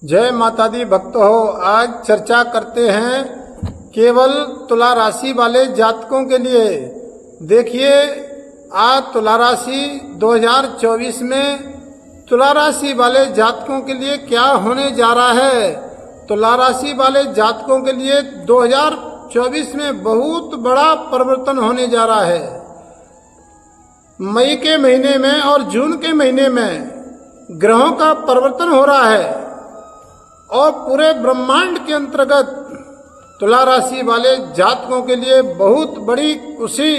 जय माता दी भक्त हो। आज चर्चा करते हैं केवल तुला राशि वाले जातकों के लिए। देखिए, आज तुला राशि 2024 में तुला राशि वाले जातकों के लिए क्या होने जा रहा है। तुला राशि वाले जातकों के लिए 2024 में बहुत बड़ा परिवर्तन होने जा रहा है। मई के महीने में और जून के महीने में ग्रहों का परिवर्तन हो रहा है और पूरे ब्रह्मांड के अंतर्गत तुला राशि वाले जातकों के लिए बहुत बड़ी खुशी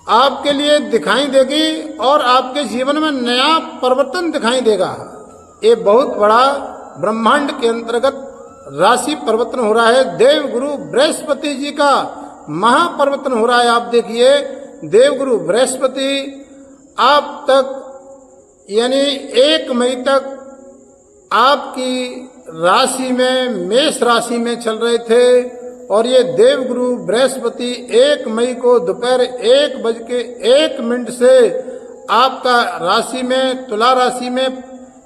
आपके लिए दिखाई देगी और आपके जीवन में नया परिवर्तन दिखाई देगा। ये बहुत बड़ा ब्रह्मांड के अंतर्गत राशि परिवर्तन हो रहा है। देव गुरु बृहस्पति जी का महापरिवर्तन हो रहा है। आप देखिए, देव गुरु बृहस्पति आप तक यानी 1 मई तक आपकी राशि में मेष राशि में चल रहे थे और ये देवगुरु बृहस्पति 1 मई को दोपहर 1:01 से आपका राशि में तुला राशि में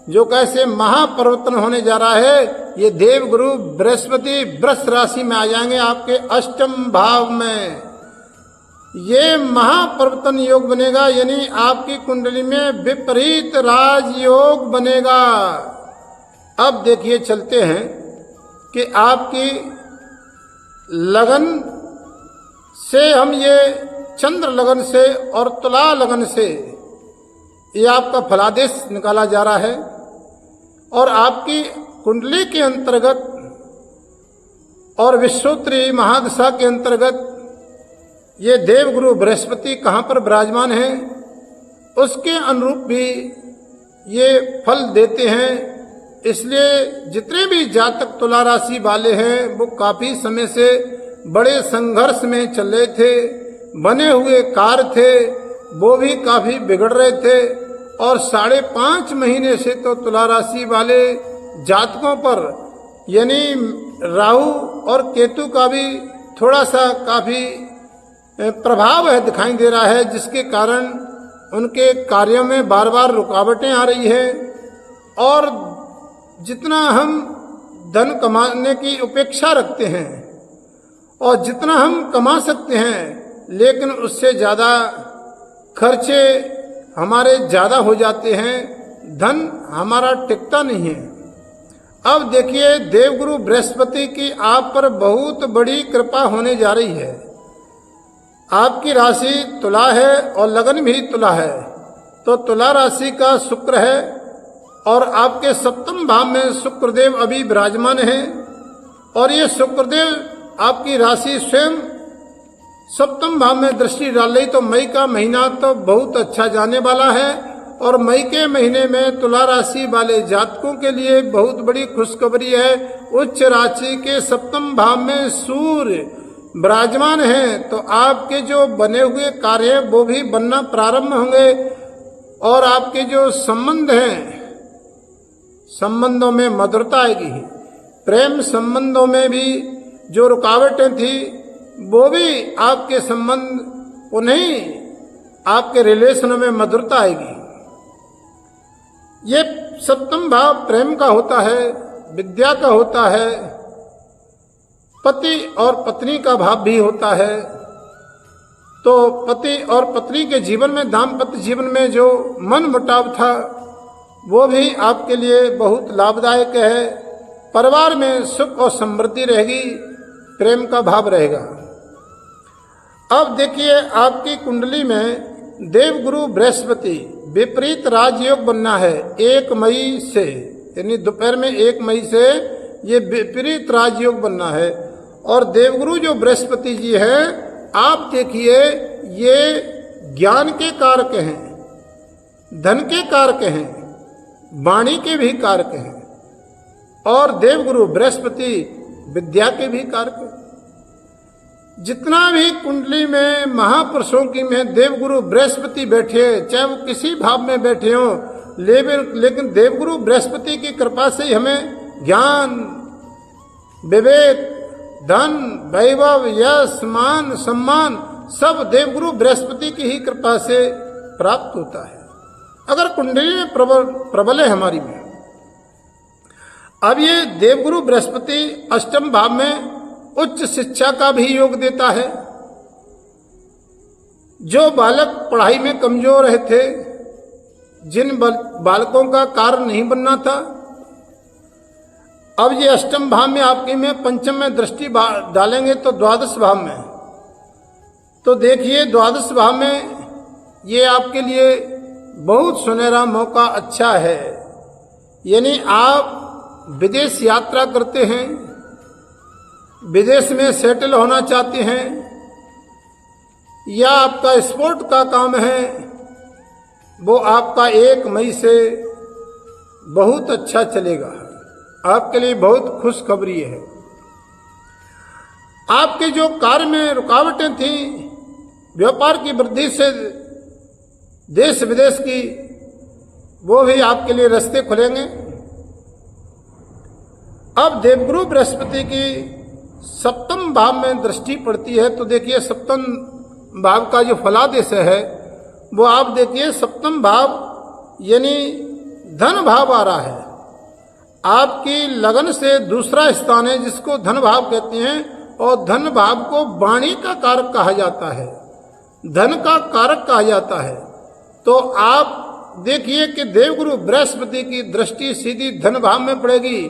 जो कैसे महापरिवर्तन होने जा रहा है। ये देवगुरु बृहस्पति वृष राशि में आ जाएंगे आपके अष्टम भाव में। ये महापरिवर्तन योग बनेगा, यानी आपकी कुंडली में विपरीत राजयोग बनेगा। अब देखिए, चलते हैं कि आपकी लगन से हम ये चंद्र लगन से और तुला लगन से ये आपका फलादेश निकाला जा रहा है और आपकी कुंडली के अंतर्गत और विश्वोत्तरी महादशा के अंतर्गत ये देवगुरु बृहस्पति कहाँ पर विराजमान है उसके अनुरूप भी ये फल देते हैं। इसलिए जितने भी जातक तुला राशि वाले हैं वो काफी समय से बड़े संघर्ष में चल रहे थे, बने हुए कार्य थे वो भी काफी बिगड़ रहे थे और 5.5 महीने से तो तुला राशि वाले जातकों पर यानी राहु और केतु का भी थोड़ा सा काफी प्रभाव है दिखाई दे रहा है, जिसके कारण उनके कार्यों में बार बार रुकावटें आ रही है और जितना हम धन कमाने की अपेक्षा रखते हैं और जितना हम कमा सकते हैं लेकिन उससे ज़्यादा खर्चे हमारे ज़्यादा हो जाते हैं, धन हमारा टिकता नहीं है। अब देखिए, देवगुरु बृहस्पति की आप पर बहुत बड़ी कृपा होने जा रही है। आपकी राशि तुला है और लगन भी तुला है, तो तुला राशि का शुक्र है और आपके 7वें भाव में शुक्रदेव अभी विराजमान है और ये शुक्रदेव आपकी राशि स्वयं 7वें भाव में दृष्टि डाल रही, तो मई का महीना तो बहुत अच्छा जाने वाला है और मई के महीने में तुला राशि वाले जातकों के लिए बहुत बड़ी खुशखबरी है। उच्च राशि के 7वें भाव में सूर्य विराजमान है, तो आपके जो बने हुए कार्य हैं वो भी बनना प्रारंभ होंगे और आपके जो संबंध हैं संबंधों में मधुरता आएगी। प्रेम संबंधों में भी जो रुकावटें थी वो भी आपके संबंध उन्हें आपके रिलेशन में मधुरता आएगी। ये 7वां भाव प्रेम का होता है, विद्या का होता है, पति और पत्नी का भाव भी होता है। तो पति और पत्नी के जीवन में, दाम्पत्य जीवन में जो मन मुटाव था वो भी आपके लिए बहुत लाभदायक है। परिवार में सुख और समृद्धि रहेगी, प्रेम का भाव रहेगा। अब देखिए, आपकी कुंडली में देवगुरु बृहस्पति विपरीत राजयोग बनना है 1 मई से, यानी दोपहर में 1 मई से ये विपरीत राजयोग बनना है। और देवगुरु जो बृहस्पति जी है, आप देखिए, ये ज्ञान के कारक हैं, धन के कारक हैं, वाणी के भी कारक हैं और देवगुरु बृहस्पति विद्या के भी कारक हैं। जितना भी कुंडली में महापुरुषों की में देवगुरु बृहस्पति बैठे, चाहे वो किसी भाव में बैठे हों, लेकिन देवगुरु बृहस्पति की कृपा से हमें ज्ञान, विवेक, धन, वैभव, यश, मान, सम्मान सब देवगुरु बृहस्पति की ही कृपा से प्राप्त होता है। अगर कुंडली में प्रबल है हमारी में, अब ये देवगुरु बृहस्पति अष्टम भाव में उच्च शिक्षा का भी योग देता है। जो बालक पढ़ाई में कमजोर रहे थे, जिन बालकों का कार्य नहीं बनना था, अब ये अष्टम भाव में आपकी में पंचम में दृष्टि डालेंगे तो द्वादश भाव में, तो देखिए द्वादश भाव में ये आपके लिए बहुत सुनहरा मौका अच्छा है। यानी आप विदेश यात्रा करते हैं, विदेश में सेटल होना चाहते हैं, या आपका स्पोर्ट का काम है, वो आपका 1 मई से बहुत अच्छा चलेगा। आपके लिए बहुत खुशखबरी है। आपके जो कार्य में रुकावटें थी, व्यापार की वृद्धि से देश विदेश की, वो भी आपके लिए रास्ते खुलेंगे। अब देवगुरु बृहस्पति की सप्तम भाव में दृष्टि पड़ती है, तो देखिए सप्तम भाव का जो फलादेश है वो आप देखिए सप्तम भाव यानी धन भाव आ रहा है। आपकी लगन से दूसरा स्थान है जिसको धन भाव कहते हैं, और धन भाव को वाणी का कारक कहा जाता है, धन का कारक कहा जाता है। तो आप देखिए कि देवगुरु बृहस्पति की दृष्टि सीधी धन भाव में पड़ेगी,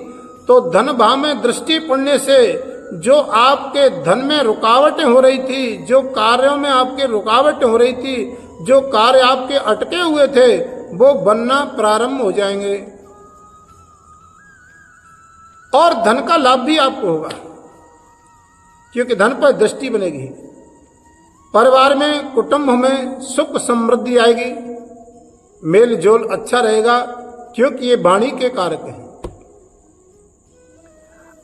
तो धन भाव में दृष्टि पड़ने से जो आपके धन में रुकावटें हो रही थी, जो कार्यों में आपके रुकावटें हो रही थी, जो कार्य आपके अटके हुए थे, वो बनना प्रारंभ हो जाएंगे और धन का लाभ भी आपको होगा, क्योंकि धन पर दृष्टि बनेगी। परिवार में, कुटुंब में सुख समृद्धि आएगी, मेल जोल अच्छा रहेगा, क्योंकि ये वाणी के कारक हैं।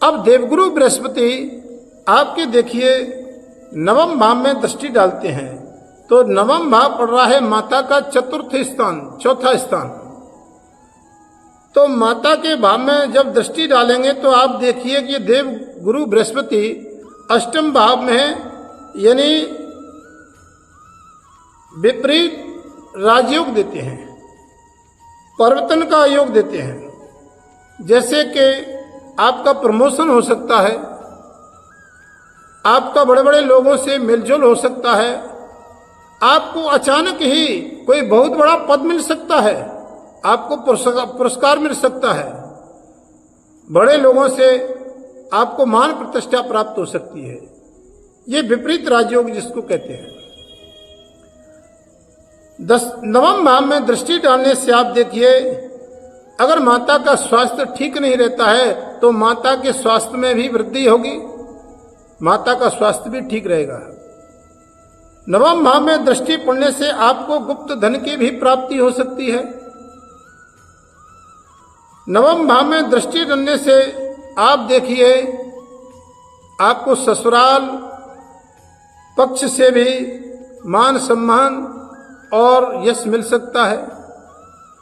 अब देवगुरु बृहस्पति आपके देखिए नवम भाव में दृष्टि डालते हैं, तो नवम भाव पड़ रहा है माता का चतुर्थ स्थान, चौथा स्थान। तो माता के भाव में जब दृष्टि डालेंगे तो आप देखिए कि देव गुरु बृहस्पति अष्टम भाव में है, यानी विपरीत राजयोग देते हैं, परिवर्तन का योग देते हैं। जैसे कि आपका प्रमोशन हो सकता है, आपका बड़े बड़े लोगों से मिलजुल हो सकता है, आपको अचानक ही कोई बहुत बड़ा पद मिल सकता है, आपको पुरस्कार मिल सकता है, बड़े लोगों से आपको मान प्रतिष्ठा प्राप्त हो सकती है। ये विपरीत राजयोग जिसको कहते हैं। नवम भाव में दृष्टि डालने से आप देखिए अगर माता का स्वास्थ्य ठीक नहीं रहता है तो माता के स्वास्थ्य में भी वृद्धि होगी, माता का स्वास्थ्य भी ठीक रहेगा। नवम भाव में दृष्टि पड़ने से आपको गुप्त धन की भी प्राप्ति हो सकती है। नवम भाव में दृष्टि डालने से आप देखिए आपको ससुराल पक्ष से भी मान सम्मान और यश मिल सकता है।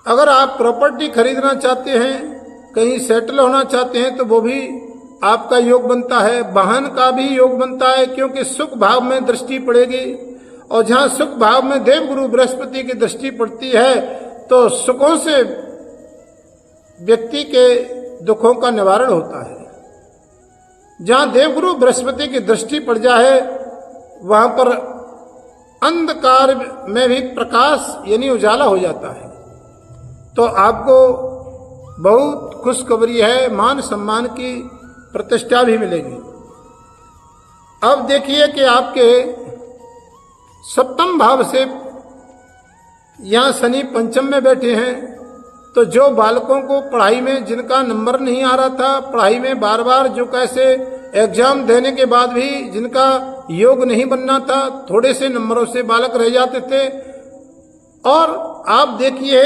अगर आप प्रॉपर्टी खरीदना चाहते हैं, कहीं सेटल होना चाहते हैं, तो वो भी आपका योग बनता है। वाहन का भी योग बनता है, क्योंकि सुख भाव में दृष्टि पड़ेगी, और जहां सुख भाव में देवगुरु बृहस्पति की दृष्टि पड़ती है तो सुखों से व्यक्ति के दुखों का निवारण होता है। जहां देवगुरु बृहस्पति की दृष्टि पड़ जाए वहां पर अंधकार में भी प्रकाश यानी उजाला हो जाता है। तो आपको बहुत खुशखबरी है, मान सम्मान की प्रतिष्ठा भी मिलेगी। अब देखिए कि आपके सप्तम भाव से यहाँ शनि पंचम में बैठे हैं, तो जो बालकों को पढ़ाई में जिनका नंबर नहीं आ रहा था, पढ़ाई में बार बार जो कैसे एग्जाम देने के बाद भी जिनका योग नहीं बनना था, थोड़े से नंबरों से बालक रह जाते थे। और आप देखिए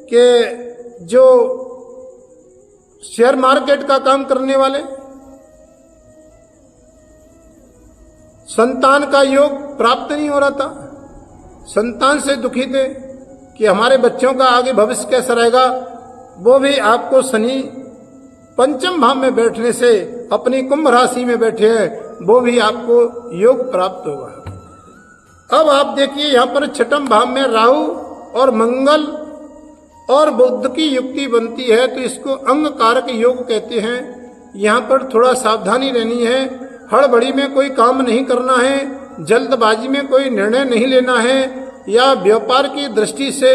कि जो शेयर मार्केट का काम करने वाले, संतान का योग प्राप्त नहीं हो रहा था, संतान से दुखी थे कि हमारे बच्चों का आगे भविष्य कैसा रहेगा, वो भी आपको शनि पंचम भाव में बैठने से अपनी कुंभ राशि में बैठे हैं, वो भी आपको योग प्राप्त होगा। अब आप देखिए यहाँ पर छठम भाव में राहु और मंगल और बुद्ध की युक्ति बनती है तो इसको अंग कारक योग कहते हैं। यहाँ पर थोड़ा सावधानी रहनी है, हड़बड़ी में कोई काम नहीं करना है, जल्दबाजी में कोई निर्णय नहीं लेना है, या व्यापार की दृष्टि से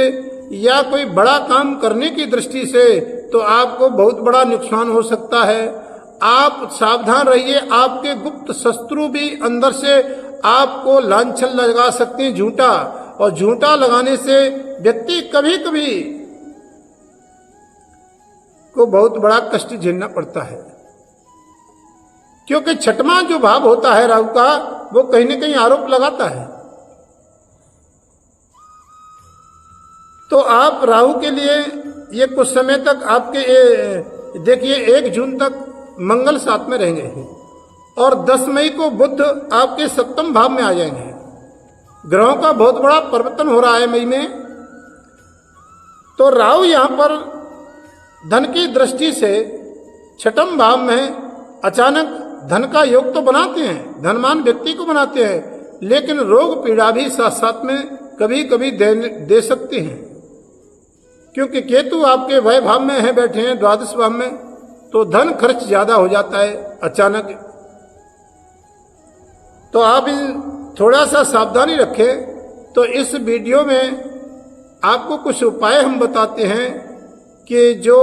या कोई बड़ा काम करने की दृष्टि से तो आपको बहुत बड़ा नुकसान हो सकता है। आप सावधान रहिए, आपके गुप्त शत्रु भी अंदर से आपको लांछन लगा सकते हैं झूठा, और झूठा लगाने से व्यक्ति कभी कभी को बहुत बड़ा कष्ट झेलना पड़ता है, क्योंकि छठवां जो भाव होता है राहु का, वो कहीं न कहीं आरोप लगाता है। तो आप राहु के लिए ये कुछ समय तक आपके देखिए 1 जून तक मंगल साथ में रहेंगे और 10 मई को बुध आपके 7वें भाव में आ जाएंगे। ग्रहों का बहुत बड़ा परिवर्तन हो रहा है मई में। तो राहु यहां पर धन की दृष्टि से 6वें भाव में अचानक धन का योग तो बनाते हैं, धनवान व्यक्ति को बनाते हैं, लेकिन रोग पीड़ा भी साथ साथ में कभी कभी दे सकते हैं, क्योंकि केतु आपके वय भाव में है, बैठे हैं 12वें भाव में, तो धन खर्च ज्यादा हो जाता है अचानक। तो आप थोड़ा सा सावधानी रखें। तो इस वीडियो में आपको कुछ उपाय हम बताते हैं कि जो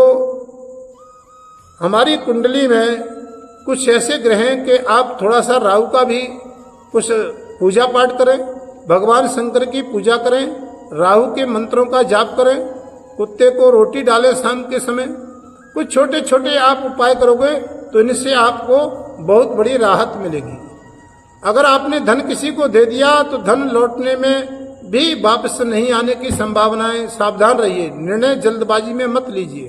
हमारी कुंडली में कुछ ऐसे ग्रह हैं कि आप थोड़ा सा राहु का भी कुछ पूजा पाठ करें, भगवान शंकर की पूजा करें, राहु के मंत्रों का जाप करें, कुत्ते को रोटी डालें शाम के समय। कुछ छोटे छोटे आप उपाय करोगे तो इनसे आपको बहुत बड़ी राहत मिलेगी। अगर आपने धन किसी को दे दिया तो धन लौटने में भी वापस नहीं आने की संभावनाएं, सावधान रहिए, निर्णय जल्दबाजी में मत लीजिए।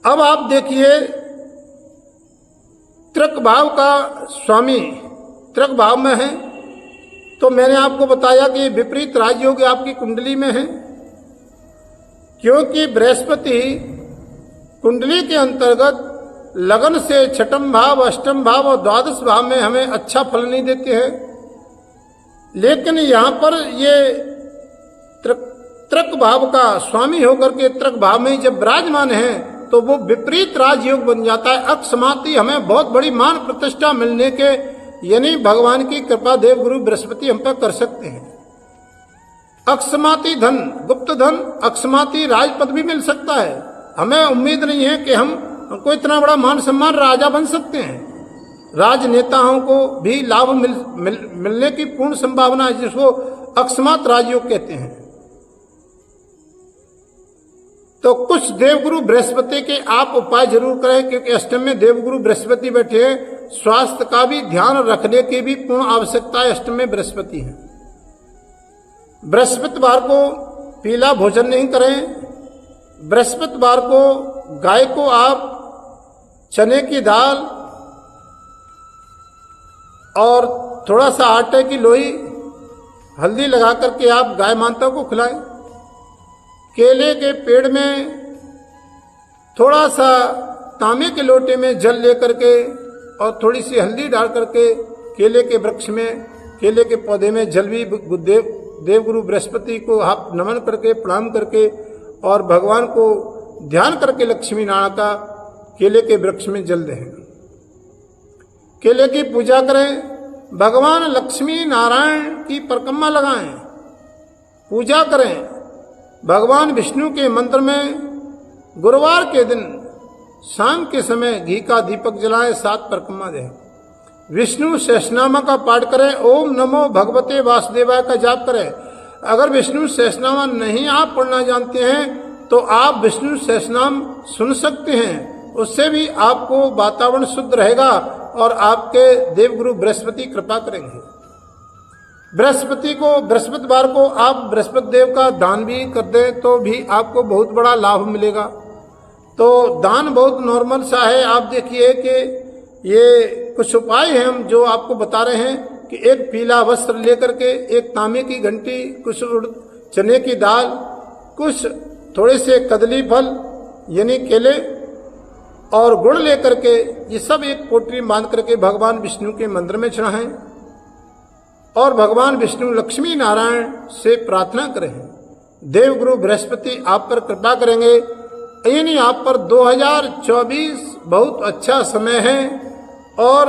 अब आप देखिए तृक भाव का स्वामी तृक भाव में है, तो मैंने आपको बताया कि विपरीत राजयोग आपकी कुंडली में है, क्योंकि बृहस्पति कुंडली के अंतर्गत लगन से 6वें भाव, 8वें भाव और 12वें भाव में हमें अच्छा फल नहीं देते हैं। लेकिन यहाँ पर ये तृक भाव का स्वामी होकर के तृक भाव में जब विराजमान है तो वो विपरीत राजयोग बन जाता है। अक्षमाती हमें बहुत बड़ी मान प्रतिष्ठा मिलने के, यानी भगवान की कृपा देव गुरु बृहस्पति हम पर कर सकते हैं। अक्षमाती धन, गुप्त धन, अक्षमाती राजपद भी मिल सकता है। हमें उम्मीद नहीं है कि हमको इतना बड़ा मान सम्मान राजा बन सकते हैं। राजनेताओं को भी लाभ मिलने की पूर्ण संभावना है, जिसको अक्षमात राजयोग कहते हैं। तो कुछ देवगुरु बृहस्पति के आप उपाय जरूर करें, क्योंकि अष्टम में देवगुरु बृहस्पति बैठे हैं। स्वास्थ्य का भी ध्यान रखने की भी पूर्ण आवश्यकता है, अष्टम में बृहस्पति है। बृहस्पतिवार को पीला भोजन नहीं करें। बृहस्पतिवार को गाय को आप चने की दाल और थोड़ा सा आटे की लोई हल्दी लगा करके आप गाय माता को खिलाएं। केले के पेड़ में थोड़ा सा तांबे के लोटे में जल लेकर के और थोड़ी सी हल्दी डाल करके केले के वृक्ष में, केले के पौधे में जल भी देवगुरु बृहस्पति को आप नमन करके प्रणाम करके और भगवान को ध्यान करके लक्ष्मी नारायण का केले के वृक्ष में जल दें। केले की पूजा करें, भगवान लक्ष्मी नारायण की परिक्रमा लगाएं, पूजा करें। भगवान विष्णु के मंत्र में गुरुवार के दिन शाम के समय घी का दीपक जलाएं, 7 परिक्रमा दें। विष्णु सहस्रनामा का पाठ करें, ओम नमो भगवते वासुदेवाय का जाप करें। अगर विष्णु सहस्रनामा नहीं आप पढ़ना जानते हैं तो आप विष्णु सहस्रनाम सुन सकते हैं, उससे भी आपको वातावरण शुद्ध रहेगा और आपके देवगुरु बृहस्पति कृपा करेंगे। बृहस्पतिवार को आप बृहस्पति देव का दान भी कर दें तो भी आपको बहुत बड़ा लाभ मिलेगा। तो दान बहुत नॉर्मल सा है। आप देखिए कि ये कुछ उपाय हैं हम जो आपको बता रहे हैं कि एक पीला वस्त्र लेकर के, एक तांबे की घंटी, कुछ चने की दाल, कुछ थोड़े से कदली फल यानी केले और गुड़ लेकर के ये सब एक पोटली बांध करके भगवान विष्णु के मंदिर में चढ़ाएं और भगवान विष्णु लक्ष्मी नारायण से प्रार्थना करें देवगुरु बृहस्पति आप पर कृपा करेंगे, यानी आप पर 2024 बहुत अच्छा समय है और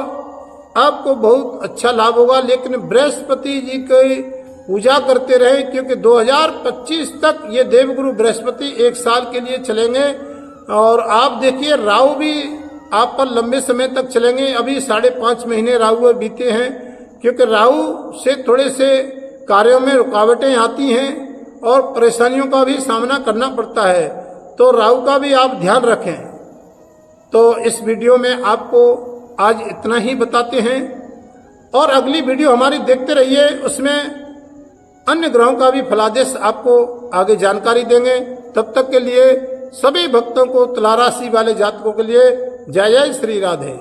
आपको बहुत अच्छा लाभ होगा। लेकिन बृहस्पति जी की पूजा करते रहे, क्योंकि 2025 तक ये देवगुरु बृहस्पति 1 साल के लिए चलेंगे। और आप देखिए राहु भी आप पर लंबे समय तक चलेंगे। अभी 5.5 महीने राहु बीते हैं, क्योंकि राहु से थोड़े से कार्यों में रुकावटें आती हैं और परेशानियों का भी सामना करना पड़ता है, तो राहु का भी आप ध्यान रखें। तो इस वीडियो में आपको आज इतना ही बताते हैं और अगली वीडियो हमारी देखते रहिए, उसमें अन्य ग्रहों का भी फलादेश आपको आगे जानकारी देंगे। तब तक के लिए सभी भक्तों को तुला राशि वाले जातकों के लिए जय जय श्री राधे।